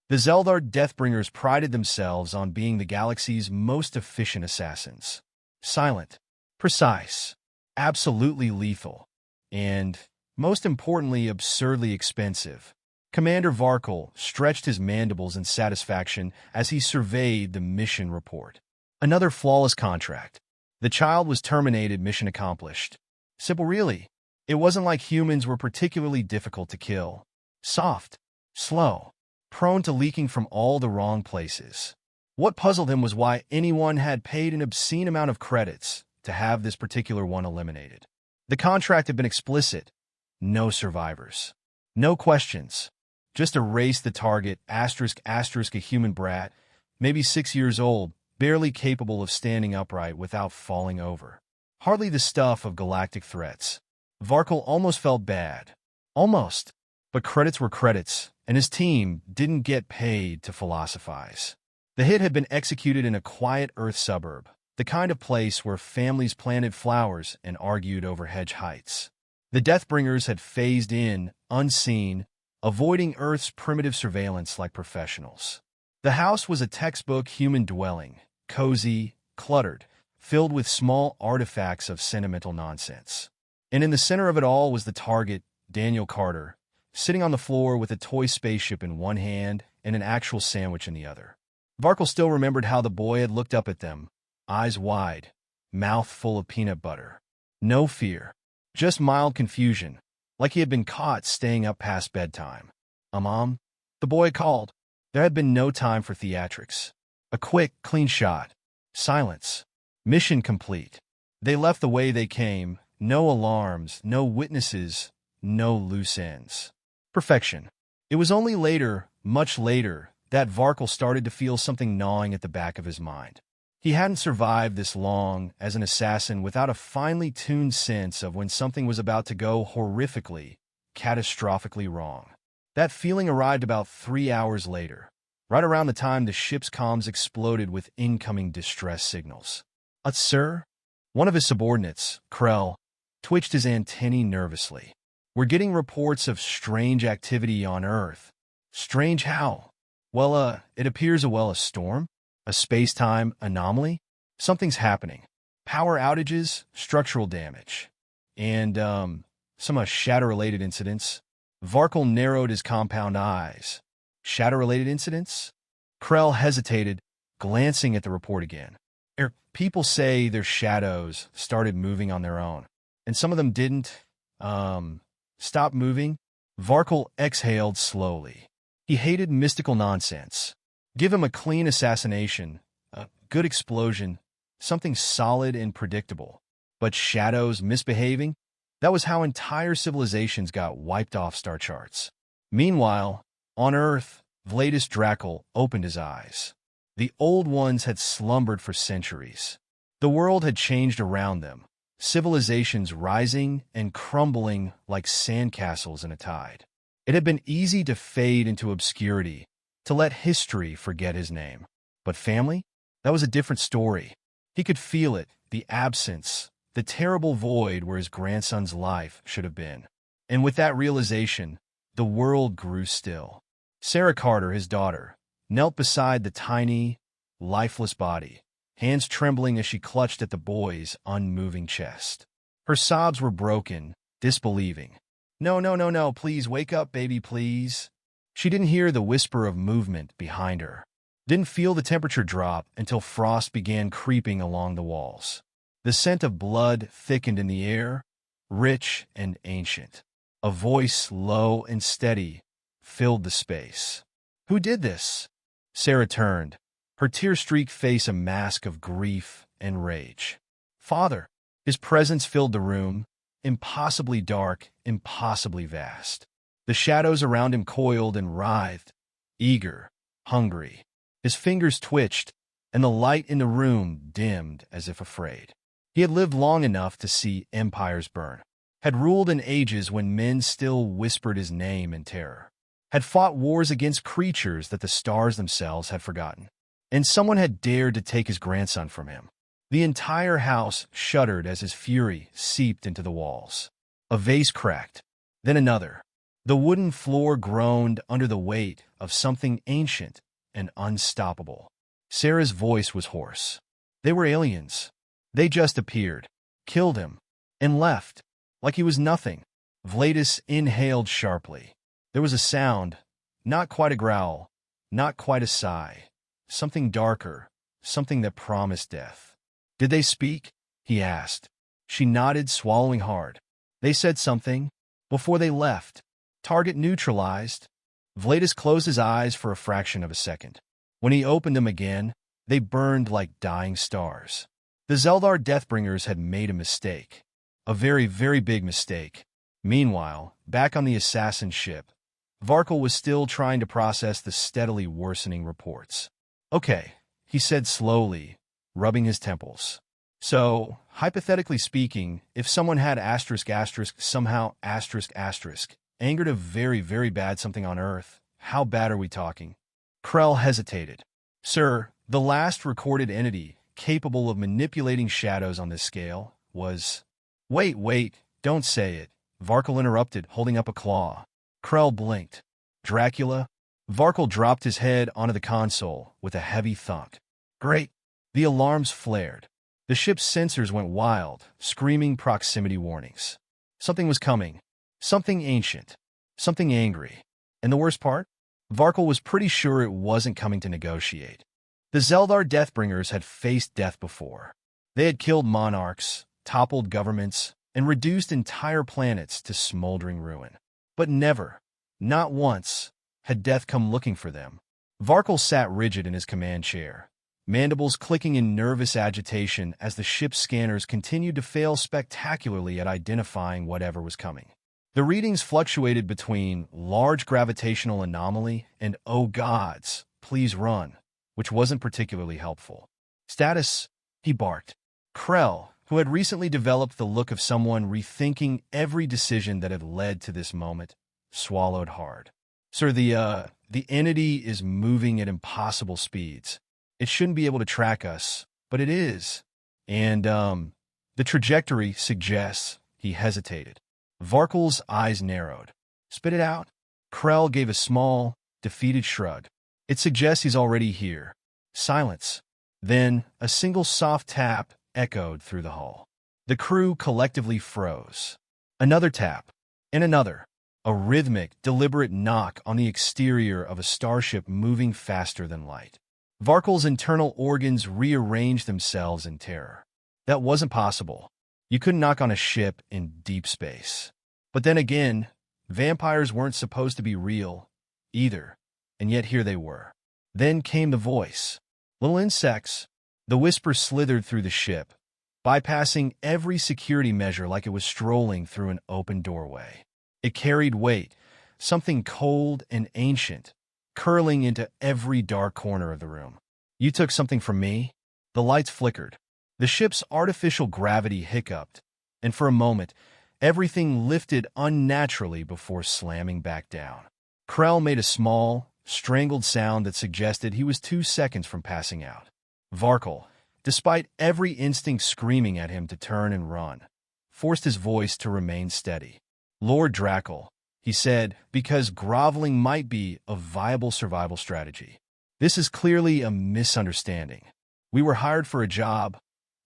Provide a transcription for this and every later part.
The Xel'Thar Deathbringers prided themselves on being the galaxy's most efficient assassins. Silent, precise, absolutely lethal, and, most importantly, absurdly expensive. Commander Varkul stretched his mandibles in satisfaction as he surveyed the mission report. Another flawless contract. The child was terminated, mission accomplished. Simple, really. It wasn't like humans were particularly difficult to kill. Soft, slow, prone to leaking from all the wrong places. What puzzled him was why anyone had paid an obscene amount of credits to have this particular one eliminated. The contract had been explicit. No survivors. No questions. Just erase the target, asterisk, asterisk, a human brat, maybe 6 years old, barely capable of standing upright without falling over. Hardly the stuff of galactic threats. Varkul almost felt bad. Almost. But credits were credits, and his team didn't get paid to philosophize. The hit had been executed in a quiet Earth suburb, the kind of place where families planted flowers and argued over hedge heights. The Deathbringers had phased in, unseen, avoiding Earth's primitive surveillance like professionals. The house was a textbook human dwelling, cozy, cluttered, filled with small artifacts of sentimental nonsense. And in the center of it all was the target, Daniel Carter, sitting on the floor with a toy spaceship in one hand and an actual sandwich in the other. Varkul still remembered how the boy had looked up at them, eyes wide, mouth full of peanut butter. No fear, just mild confusion, like he had been caught staying up past bedtime. Mom? The boy called. There had been no time for theatrics. A quick, clean shot. Silence. Mission complete. They left the way they came. No alarms, no witnesses, no loose ends. Perfection. It was only later, much later, that Varkul started to feel something gnawing at the back of his mind. He hadn't survived this long as an assassin without a finely tuned sense of when something was about to go horrifically, catastrophically wrong. That feeling arrived about 3 hours later, right around the time the ship's comms exploded with incoming distress signals. Sir? One of his subordinates, Krell, twitched his antennae nervously. We're getting reports of strange activity on Earth. Strange how? Well, it appears a storm? A space-time anomaly? Something's happening. Power outages, structural damage. And, some shadow-related incidents. Varkul narrowed his compound eyes. Shadow-related incidents? Krell hesitated, glancing at the report again. People say their shadows started moving on their own, and some of them didn't, stop moving. Varkul exhaled slowly. He hated mystical nonsense. Give him a clean assassination, a good explosion, something solid and predictable. But shadows misbehaving? That was how entire civilizations got wiped off star charts. Meanwhile, on Earth, Vladis Dracul opened his eyes. The old ones had slumbered for centuries. The world had changed around them, civilizations rising and crumbling like sandcastles in a tide. It had been easy to fade into obscurity, to let history forget his name. But family? That was a different story. He could feel it, the absence, the terrible void where his grandson's life should have been. And with that realization, the world grew still. Sarah Carter, his daughter, knelt beside the tiny, lifeless body, hands trembling as she clutched at the boy's unmoving chest. Her sobs were broken, disbelieving. No, please wake up, baby, please. She didn't hear the whisper of movement behind her, didn't feel the temperature drop until frost began creeping along the walls. The scent of blood thickened in the air, rich and ancient. A voice, low and steady, filled the space. Who did this? Sarah turned, her tear-streaked face a mask of grief and rage. Father. His presence filled the room, impossibly dark, impossibly vast. The shadows around him coiled and writhed, eager, hungry. His fingers twitched, and the light in the room dimmed as if afraid. He had lived long enough to see empires burn, had ruled in ages when men still whispered his name in terror, had fought wars against creatures that the stars themselves had forgotten. And someone had dared to take his grandson from him. The entire house shuddered as his fury seeped into the walls. A vase cracked, then another. The wooden floor groaned under the weight of something ancient and unstoppable. Sarah's voice was hoarse. They were aliens. They just appeared, killed him, and left, like he was nothing. Vladis inhaled sharply. There was a sound, not quite a growl, not quite a sigh. Something darker, something that promised death. "Did they speak?" he asked. She nodded, swallowing hard. "They said something. Before they left. Target neutralized." Vladis closed his eyes for a fraction of a second. When he opened them again, they burned like dying stars. The Xel'Thar Deathbringers had made a mistake. A very, very big mistake. Meanwhile, back on the assassin ship, Varkul was still trying to process the steadily worsening reports. "Okay," he said slowly, rubbing his temples. "So, hypothetically speaking, if someone had somehow angered a very, very bad something on Earth, how bad are we talking?" Krell hesitated. "Sir, the last recorded entity capable of manipulating shadows on this scale was—" Wait, don't say it," Varkul interrupted, holding up a claw. Krell blinked. "Dracula?" Varkul dropped his head onto the console with a heavy thunk. "Great!" The alarms flared. The ship's sensors went wild, screaming proximity warnings. Something was coming. Something ancient. Something angry. And the worst part? Varkul was pretty sure it wasn't coming to negotiate. The Xel'Thar Deathbringers had faced death before. They had killed monarchs, toppled governments, and reduced entire planets to smoldering ruin. But never, not once, had death come looking for them. Varkul sat rigid in his command chair, mandibles clicking in nervous agitation as the ship's scanners continued to fail spectacularly at identifying whatever was coming. The readings fluctuated between large gravitational anomaly and "oh gods, please run," which wasn't particularly helpful. "Status," he barked. Krell, who had recently developed the look of someone rethinking every decision that had led to this moment, swallowed hard. "Sir, the entity is moving at impossible speeds. It shouldn't be able to track us, but it is. And, the trajectory suggests," he hesitated. Varkul's eyes narrowed. "Spit it out." Krell gave a small, defeated shrug. "It suggests he's already here." Silence. Then, a single soft tap echoed through the hull. The crew collectively froze. Another tap, and another. A rhythmic, deliberate knock on the exterior of a starship moving faster than light. Varkul's internal organs rearranged themselves in terror. That wasn't possible. You couldn't knock on a ship in deep space. But then again, vampires weren't supposed to be real, either, and yet here they were. Then came the voice. "Little insects." The whisper slithered through the ship, bypassing every security measure like it was strolling through an open doorway. It carried weight, something cold and ancient, curling into every dark corner of the room. "You took something from me?" The lights flickered. The ship's artificial gravity hiccuped, and for a moment, everything lifted unnaturally before slamming back down. Krell made a small, strangled sound that suggested he was 2 seconds from passing out. Varkul, despite every instinct screaming at him to turn and run, forced his voice to remain steady. "Lord Dracul," he said, because groveling might be a viable survival strategy. "This is clearly a misunderstanding. We were hired for a job.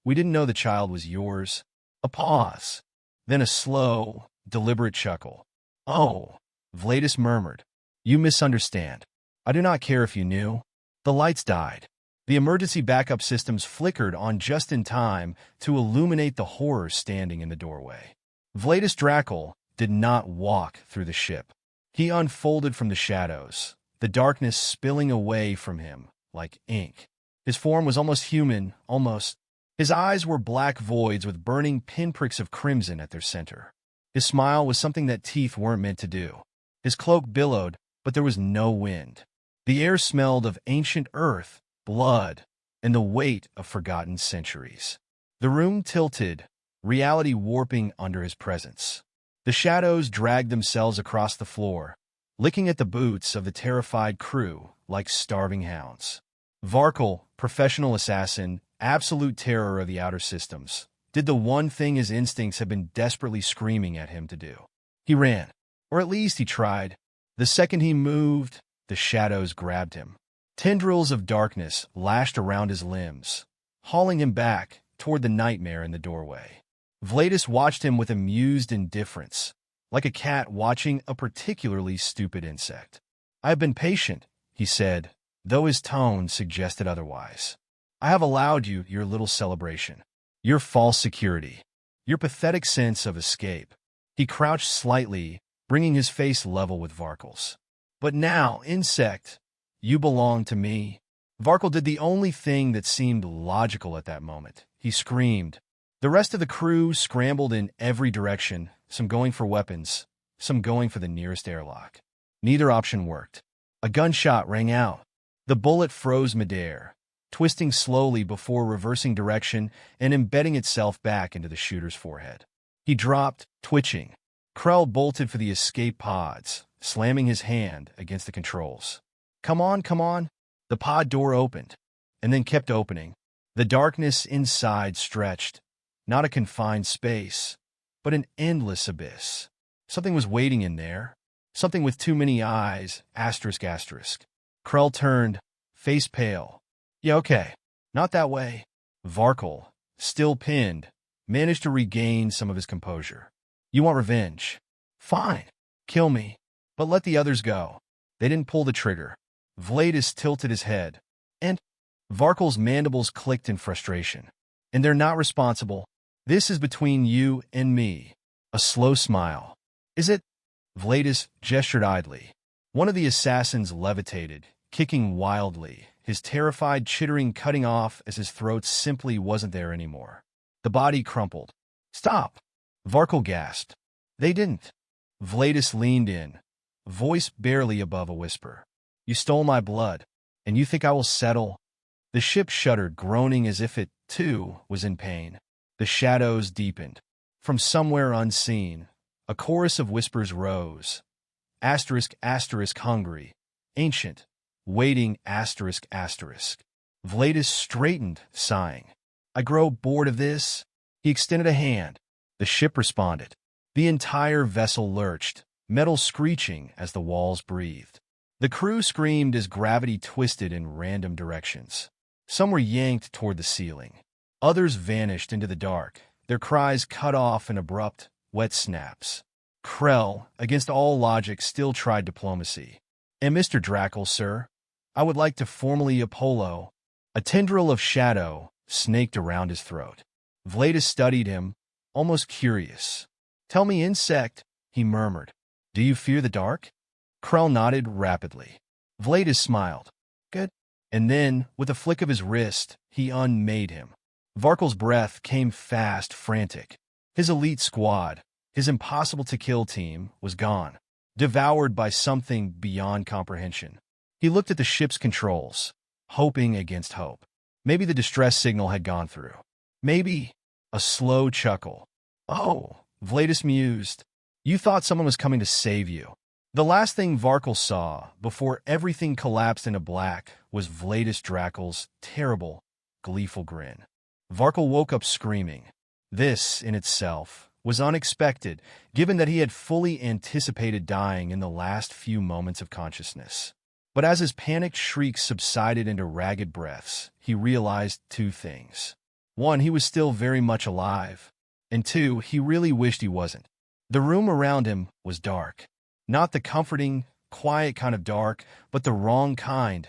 We didn't know the child was yours." A pause. Then a slow, deliberate chuckle. "Oh," Vladis murmured. "You misunderstand. I do not care if you knew." The lights died. The emergency backup systems flickered on just in time to illuminate the horror standing in the doorway. Vladis Dracul did not walk through the ship. He unfolded from the shadows, the darkness spilling away from him like ink. His form was almost human, almost. His eyes were black voids with burning pinpricks of crimson at their center. His smile was something that teeth weren't meant to do. His cloak billowed, but there was no wind. The air smelled of ancient earth, blood, and the weight of forgotten centuries. The room tilted, reality warping under his presence. The shadows dragged themselves across the floor, licking at the boots of the terrified crew like starving hounds. Varkul, professional assassin, absolute terror of the outer systems, did the one thing his instincts had been desperately screaming at him to do. He ran. Or at least he tried. The second he moved, the shadows grabbed him. Tendrils of darkness lashed around his limbs, hauling him back toward the nightmare in the doorway. Vladis watched him with amused indifference, like a cat watching a particularly stupid insect. "I have been patient," he said, though his tone suggested otherwise. "I have allowed you your little celebration, your false security, your pathetic sense of escape." He crouched slightly, bringing his face level with Varkul's. "But now, insect, you belong to me." Varkul did the only thing that seemed logical at that moment. He screamed. The rest of the crew scrambled in every direction, some going for weapons, some going for the nearest airlock. Neither option worked. A gunshot rang out. The bullet froze midair, twisting slowly before reversing direction and embedding itself back into the shooter's forehead. He dropped, twitching. Krell bolted for the escape pods, slamming his hand against the controls. Come on, come on." The pod door opened, and then kept opening. The darkness inside stretched, not a confined space, but an endless abyss. Something was waiting in there. Something with too many eyes, asterisk, asterisk. Krell turned, face pale. "Yeah, okay. Not that way." Varkul, still pinned, managed to regain some of his composure. "You want revenge? Fine. Kill me. But let the others go." They didn't pull the trigger. Vladis tilted his head, and Varkul's mandibles clicked in frustration. "And they're not responsible. This is between you and me." A slow smile. "Is it?" Vladis gestured idly. One of the assassins levitated, kicking wildly, his terrified chittering cutting off as his throat simply wasn't there anymore. The body crumpled. "Stop!" Varkul gasped. "They didn't." Vladis leaned in, voice barely above a whisper. "You stole my blood, and you think I will settle?" The ship shuddered, groaning as if it, too, was in pain. The shadows deepened. From somewhere unseen, a chorus of whispers rose. Asterisk, asterisk, hungry. Ancient. Waiting, asterisk, asterisk. Vladis straightened, sighing. "I grow bored of this." He extended a hand. The ship responded. The entire vessel lurched, metal screeching as the walls breathed. The crew screamed as gravity twisted in random directions. Some were yanked toward the ceiling. Others vanished into the dark, their cries cut off in abrupt, wet snaps. Krell, against all logic, still tried diplomacy. "And Mr. Dracul, sir, I would like to formally apolo." A tendril of shadow snaked around his throat. Vladis studied him, almost curious. "Tell me, insect," he murmured. "Do you fear the dark?" Krell nodded rapidly. Vladis smiled. "Good." And then, with a flick of his wrist, he unmade him. Varkul's breath came fast, frantic. His elite squad, his impossible-to-kill team, was gone, devoured by something beyond comprehension. He looked at the ship's controls, hoping against hope. Maybe the distress signal had gone through. Maybe. A slow chuckle. "Oh," Vladis mused. "You thought someone was coming to save you." The last thing Varkul saw, before everything collapsed into black, was Vladis Dracul's terrible, gleeful grin. Varkul woke up screaming. This, in itself, was unexpected, given that he had fully anticipated dying in the last few moments of consciousness. But as his panicked shrieks subsided into ragged breaths, he realized two things. One, he was still very much alive. And two, he really wished he wasn't. The room around him was dark. Not the comforting, quiet kind of dark, but the wrong kind,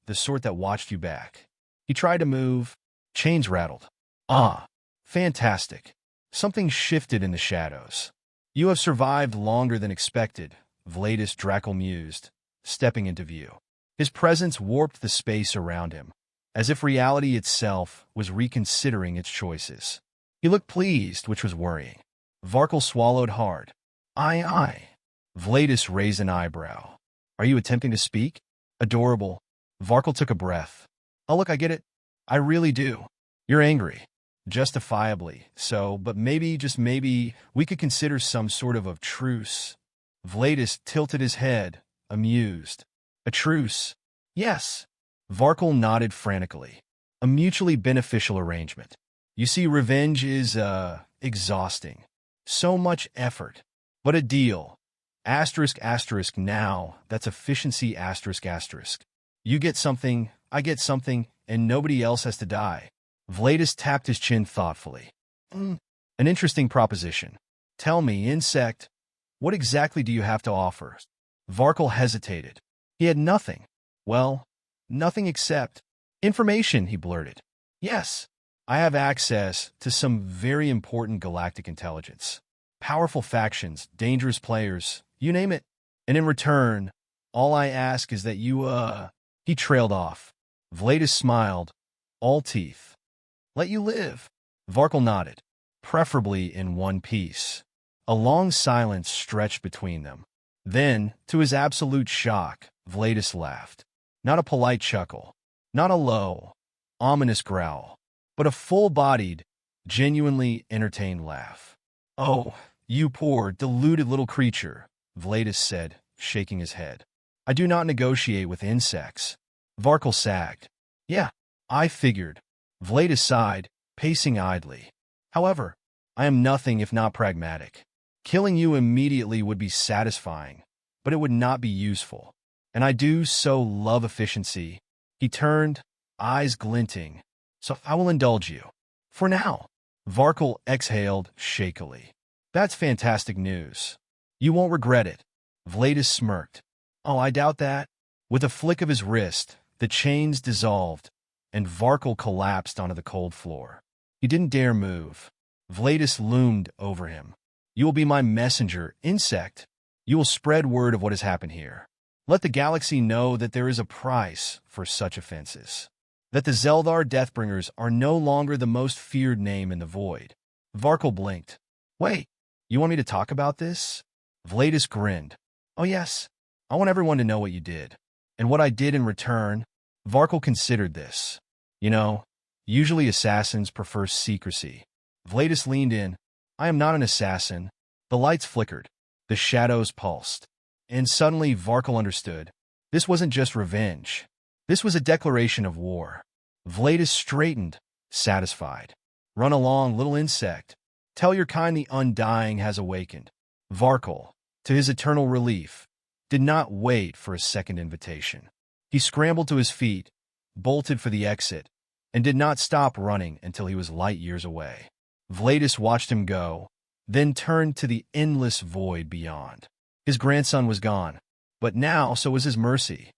the sort that watched you back. He tried to move. Chains rattled. "Ah, fantastic." Something shifted in the shadows. "You have survived longer than expected," Vladis Dracul mused, stepping into view. His presence warped the space around him, as if reality itself was reconsidering its choices. He looked pleased, which was worrying. Varkul swallowed hard. Aye. Vladis raised an eyebrow. "Are you attempting to speak?" "Adorable." Varkul took a breath. "Oh, look, I get it. I really do. You're angry. Justifiably so, but maybe, just maybe, we could consider some sort of truce." Vladis tilted his head, amused. "A truce?" "Yes." Varkul nodded frantically. "A mutually beneficial arrangement. You see, revenge is, exhausting. So much effort. But a deal. Asterisk asterisk now, that's efficiency asterisk asterisk. You get something, I get something, and nobody else has to die. Vladis tapped his chin thoughtfully. An interesting proposition. Tell me, insect, what exactly do you have to offer? Varkul hesitated. He had nothing. Well, nothing except information, he blurted. Yes, I have access to some very important galactic intelligence. Powerful factions, dangerous players, you name it. And in return, all I ask is that you, He trailed off. Vladis smiled, all teeth. Let you live. Varkul nodded, preferably in one piece. A long silence stretched between them. Then, to his absolute shock, Vladis laughed. Not a polite chuckle, not a low, ominous growl, but a full-bodied, genuinely entertained laugh. Oh, you poor, deluded little creature, Vladis said, shaking his head. I do not negotiate with insects. Varkul sagged. Yeah, I figured. Vladis sighed, pacing idly. However, I am nothing if not pragmatic. Killing you immediately would be satisfying, but it would not be useful. And I do so love efficiency. He turned, eyes glinting. So I will indulge you. For now. Varkul exhaled shakily. That's fantastic news. You won't regret it. Vladis smirked. Oh, I doubt that. With a flick of his wrist, the chains dissolved, and Varkul collapsed onto the cold floor. He didn't dare move. Vladis loomed over him. You will be my messenger, insect. You will spread word of what has happened here. Let the galaxy know that there is a price for such offenses. That the Xel'Thar Deathbringers are no longer the most feared name in the void. Varkul blinked. Wait, you want me to talk about this? Vladis grinned. Oh yes, I want everyone to know what you did. And what I did in return. Varkul considered this. You know, usually assassins prefer secrecy. Vladis leaned in. I am not an assassin. The lights flickered. The shadows pulsed. And suddenly Varkul understood. This wasn't just revenge. This was a declaration of war. Vladis straightened, satisfied. Run along, little insect. Tell your kind the Undying has awakened. Varkul, to his eternal relief, did not wait for a second invitation. He scrambled to his feet, bolted for the exit, and did not stop running until he was light years away. Vladis watched him go, then turned to the endless void beyond. His grandson was gone, but now so was his mercy.